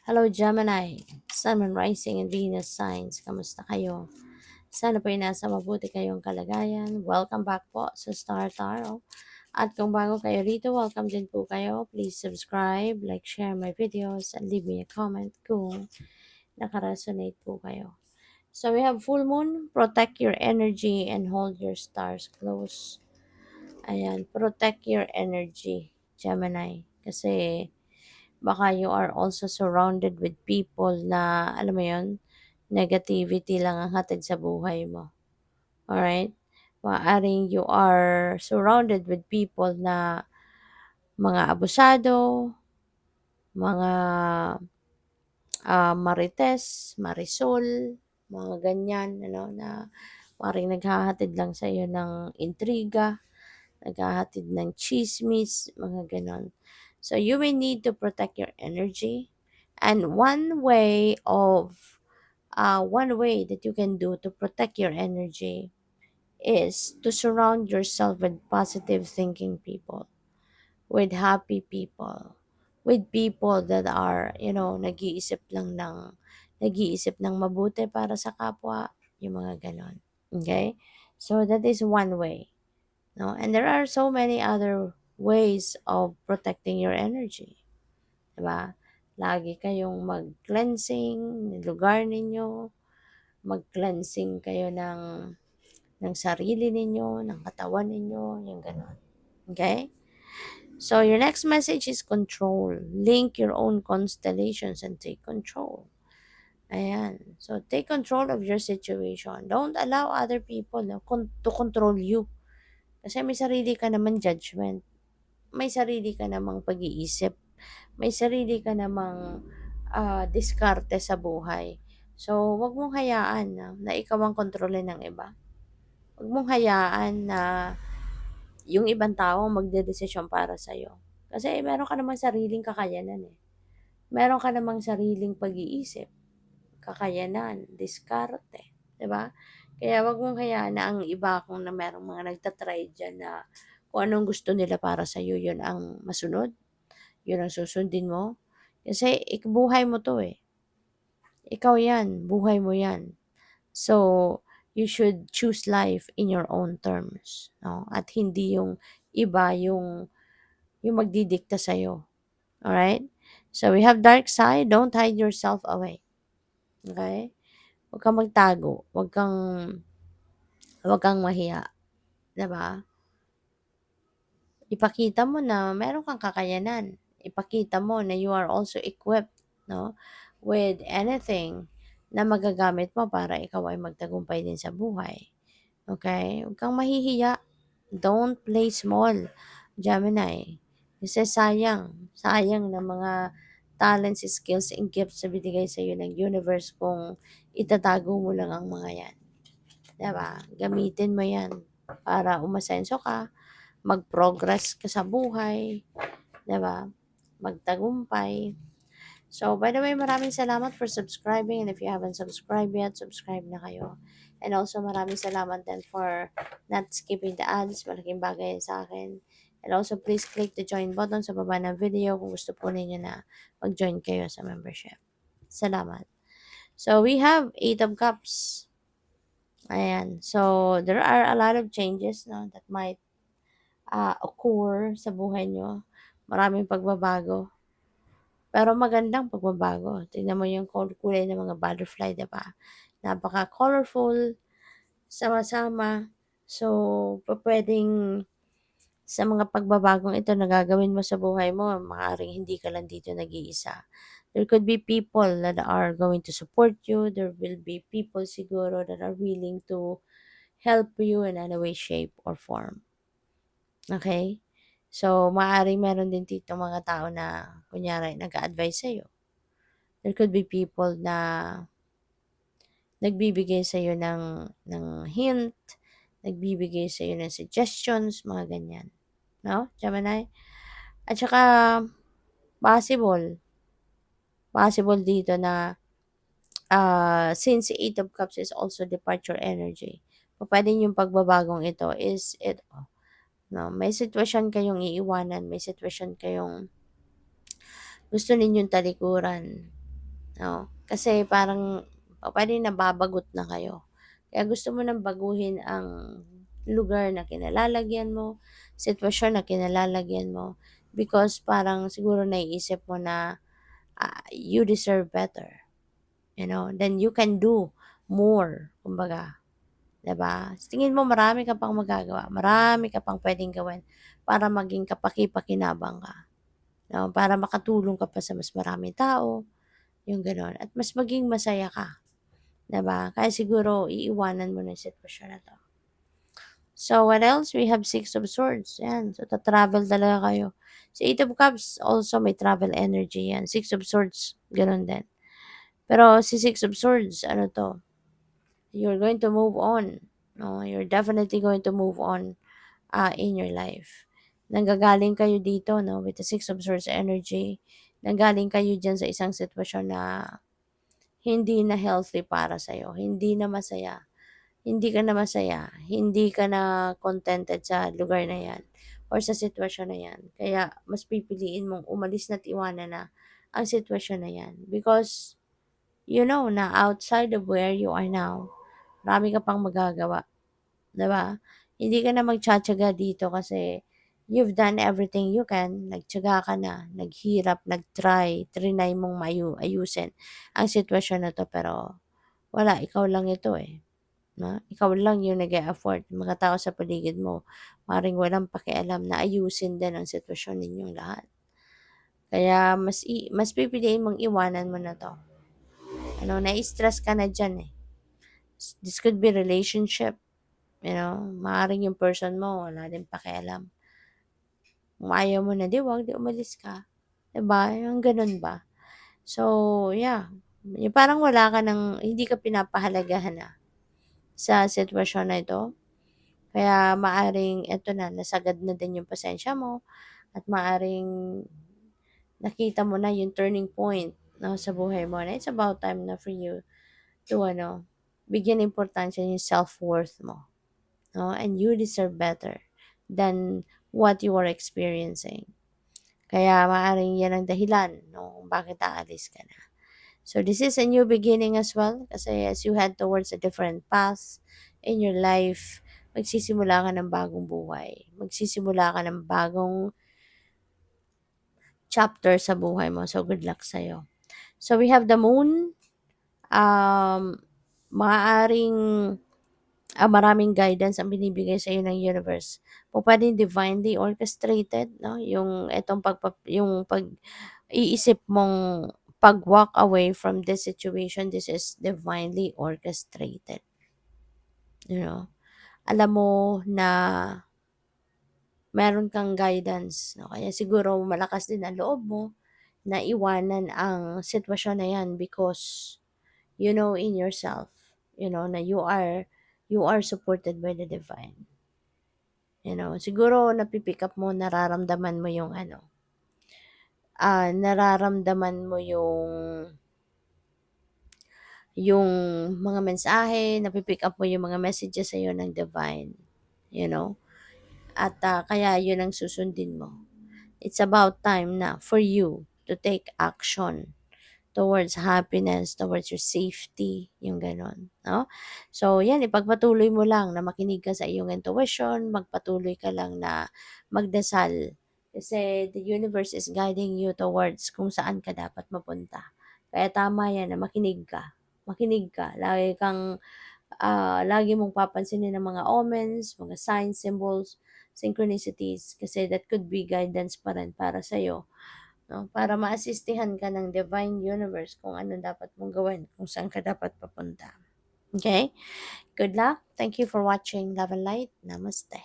Hello Gemini, Sun, Moon, Rising, and Venus signs. Kamusta kayo? Sana po ay nasa mabuti kayong kalagayan. Welcome back po sa Star Tarot. At kung bago kayo rito, welcome din po kayo. Please subscribe, like, share my videos, and leave me a comment kung nakaresonate po kayo. So we have full moon, protect your energy and hold your stars close. Ayan, protect your energy, Gemini. Kasi baka you are also surrounded with people na, alam mo yon, negativity lang ang hatid sa buhay mo. Alright? Maaring you are surrounded with people na mga abusado, mga marites, marisol, mga ganyan, ano, na maaaring naghahatid lang sa iyo ng intriga, naghahatid ng chismis, mga ganon. So you may need to protect your energy. And one way that you can do to protect your energy is to surround yourself with positive thinking people, with happy people, with people that are, nag-iisip ng mabuti para sa kapwa, yung mga ganon. Okay? So that is one way. No? And there are so many other ways of protecting your energy. Diba? Lagi kayong mag-cleansing ng lugar ninyo, mag-cleansing kayo ng sarili ninyo, ng katawan ninyo, yung gano'n. Okay? So, your next message is control. Link your own constellations and take control. Ayan. So, take control of your situation. Don't allow other people to control you. Kasi may sarili ka naman judgment. May sarili ka namang pag-iisip. May sarili ka namang diskarte sa buhay. So, wag mong hayaan na ikaw ang kontrolin ng iba. Wag mong hayaan na yung ibang tao magdedesisyon para sa'yo. Kasi meron ka namang sariling kakayanan eh. Meron ka namang sariling pag-iisip, kakayanan, diskarte, 'di ba? Kaya wag mong hayaan na ang iba kung na merong mga nagtatry dyan na kung anong gusto nila para sa'yo, yun ang masunod, yun ang susundin mo. Kasi buhay mo to eh. Ikaw yan, buhay mo yan. So, you should choose life in your own terms, no? At hindi yung iba yung magdidikta sa'yo. Alright? So, we have dark side. Don't hide yourself away. Okay? Huwag kang magtago. Huwag kang mahiya. Diba? Ipakita mo na meron kang kakayanan. Ipakita mo na you are also equipped, no? With anything na magagamit mo para ikaw ay magtagumpay din sa buhay. Okay? Huwag kang mahihiya. Don't play small, Gemini. Kasi sayang na mga talents, skills, and gifts na binigay sa iyo ng universe kung itatago mo lang ang mga yan. Diba? Gamitin mo yan para umasenso ka, mag-progress ka sa buhay, diba? Magtagumpay. So, by the way, maraming salamat for subscribing, and if you haven't subscribed yet, subscribe na kayo. And also, maraming salamat din for not skipping the ads. Malaking bagay yan sa akin. And also, please click the join button sa baba ng video kung gusto po ninyo na mag-join kayo sa membership. Salamat. So, we have 8 of Cups. Ayan. So, there are a lot of changes that might occur sa buhay nyo. Maraming pagbabago. Pero magandang pagbabago. Tingnan mo yung kulay ng mga butterfly, diba? Napaka-colorful, sama-sama. So, pwedeng sa mga pagbabagong ito na gagawin mo sa buhay mo, maaaring hindi ka lang dito nag-iisa. There could be people that are going to support you. There will be people siguro that are willing to help you in any way, shape, or form. Okay? So, maaaring meron din dito mga tao na, kunyari, nag-a-advise sa'yo. There could be people na nagbibigay sa'yo ng hint, nagbibigay sa'yo ng suggestions, mga ganyan. No, Gemini? At saka, possible dito na, since 8 of Cups is also departure energy, pwede yung pagbabagong ito no, may sitwasyon kayong iiwanan, may sitwasyon kayong gusto ninyong talikuran. no? Kasi parang puwedeng nababagot na kayo. Kaya gusto mo ng baguhin ang lugar na kinalalagyan mo, sitwasyon na kinalalagyan mo, because parang siguro naiisip mo na, you deserve better, then you can do more, kumbaga, 'di ba? Sa tingin mo marami ka pang magagawa, marami ka pang puwedeng gawin para maging kapaki-pakinabang ka, 'no, para makatulong ka pa sa mas maraming tao, yung gano'n, at mas maging masaya ka, 'di ba? Kaya siguro iiwanan mo na yung sitwasyon na 'to. So, what else? We have Six of Swords, 'yan. So, ta-travel talaga kayo. Si Eight of Cups also may travel energy 'yan. Six of Swords, gano'n din. Pero si Six of Swords, ano 'to, you're going to move on, no? You're definitely going to move on, in your life. Nanggagaling kayo dito, no, with the Six of Swords energy. Nanggaling kayo diyan sa isang sitwasyon na hindi na healthy para sa'yo, hindi na masaya. Hindi ka na masaya, hindi ka na contented sa lugar na 'yan or sa sitwasyon na 'yan. Kaya mas pipiliin mong umalis na't iwanan na ang sitwasyon na 'yan, because you know na outside of where you are now, marami ka pang magagawa, 'di ba? Hindi ka na magtiyatiyaga dito kasi you've done everything you can, nagtiyaga ka na, naghirap, nag-try, triny mong ayusin ang sitwasyon na 'to, pero wala, ikaw lang ito, eh. 'No, ikaw lang yung nag-e-effort, yung mga tao sa paligid mo maaaring walang pakialam na ayusin din ang sitwasyon ninyong lahat. Kaya mas pipiliin mong iwanan mo na 'to. Ano, nai-stress ka na diyan, eh. This could be relationship, maaaring yung person mo wala din pakialam. Kung ayaw mo na, 'di 'wag, 'di umalis ka, 'di ba, yung gano'n ba. So, yeah, yung parang wala ka ng hindi ka pinapahalagahan na sa sitwasyon na ito. Kaya maaring eto na, nasagad na din yung pasensya mo at maaring nakita mo na yung turning point, 'no, sa buhay mo, na it's about time na for you to bigyan importansya yung self-worth mo, 'no, and you deserve better than what you are experiencing. Kaya maaaring yan ang dahilan, 'no, kung bakit aalis ka na. So, this is a new beginning as well, kasi as you head towards a different path in your life, magsisimula ka ng bagong buhay. Magsisimula ka ng bagong chapter sa buhay mo. So, good luck sa'yo. So, we have the moon. Maaaring maraming guidance ang binibigay sa iyo ng universe. Pupuwedeng divinely orchestrated, 'no, yung pag-iisip mong pag-walk away from this situation, this is divinely orchestrated, you know. Alam mo na meron kang guidance, 'no, kaya siguro malakas din ang loob mo na iwanan ang sitwasyon na 'yan, because you know in yourself, na you are supported by the divine. Siguro napi-pick up mo, nararamdaman mo yung nararamdaman mo yung mga mensahe, napi-pick up mo yung mga messages sa'yo ng divine, you know? At kaya yun ang susundin mo. It's about time na for you to take action towards happiness, towards your safety, yung gano'n, 'no? So 'yan, ipagpatuloy mo lang na makinig ka sa iyong intuition, magpatuloy ka lang na magdasal. Kasi the universe is guiding you towards kung saan ka dapat mapunta. Kaya tama 'yan na makinig ka, lagi mong papansinin ang mga omens, mga signs, symbols, synchronicities, kasi that could be guidance pa rin para sa'yo, 'no, para maasistihan ka ng divine universe kung ano dapat mong gawin, kung saan ka dapat papunta. Okay? Good luck. Thank you for watching Love and Light. Namaste.